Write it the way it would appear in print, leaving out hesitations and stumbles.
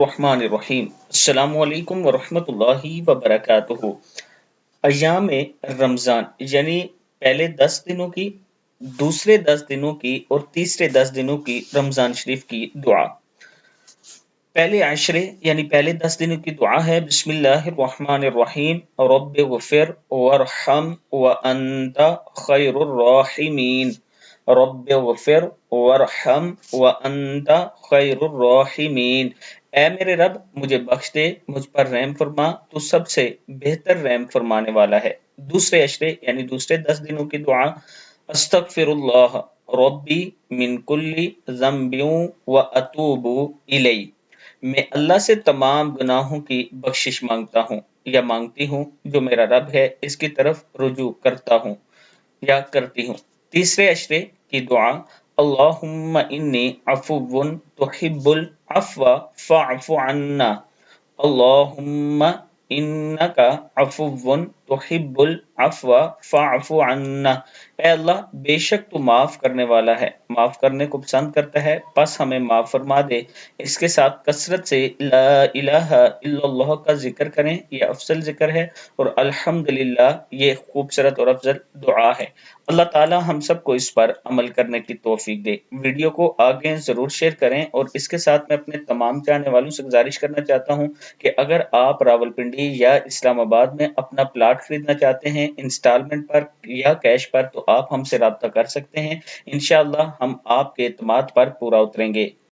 الرحمن الرحیم السلام علیکم ورحمۃ اللہ وبرکاتہ۔ ایام رمضان یعنی پہلے 10 دنوں کی، دوسرے 10 دنوں کی اور تیسرے 10 دنوں کی رمضان شریف کی دعا۔ پہلے عشرے یعنی پہلے 10 دنوں کی دعا ہے بسم اللہ الرحمن الرحیم رب اغفر وارحم وانت خیر الراحمین، رب اغفر وارحم وانت خیر الراحمین۔ اے میرے رب مجھے بخش دے، مجھ پر رحم فرما، تو سب سے بہتر رحم فرمانے والا ہے۔ دوسرے عشرے یعنی دوسرے 10 دنوں کی دعا، استغفر اللہ ربی من کل ذنب واتوب الیہ، میں اللہ سے تمام گناہوں کی بخشش مانگتا ہوں یا مانگتی ہوں، جو میرا رب ہے اس کی طرف رجوع کرتا ہوں یا کرتی ہوں۔ تیسرے عشرے کی دعا، اللہم انی عفو تحب العفو فاعف عنا، اللہم انکا عفو تحب العفو فاعف عنا، اے اللہ بے شک تو معاف کرنے والا ہے، معاف کرنے کو پسند کرتا ہے، پس ہمیں معاف فرما دے۔ اس کے ساتھ کثرت سے لا الہ الا اللہ کا ذکر کریں، یہ افضل ذکر ہے، اور الحمدللہ یہ خوبصورت اور افضل دعا ہے۔ اللہ تعالی ہم سب کو اس پر عمل کرنے کی توفیق دے۔ ویڈیو کو آگے ضرور شیئر کریں، اور اس کے ساتھ میں اپنے تمام چاہنے والوں سے گزارش کرنا چاہتا ہوں کہ اگر آپ راولپنڈی یا اسلام آباد میں اپنا پلاٹ خریدنا چاہتے ہیں انسٹالمنٹ پر یا کیش پر، تو آپ ہم سے رابطہ کر سکتے ہیں۔ انشاءاللہ ہم آپ کے اعتماد پر پورا اتریں گے۔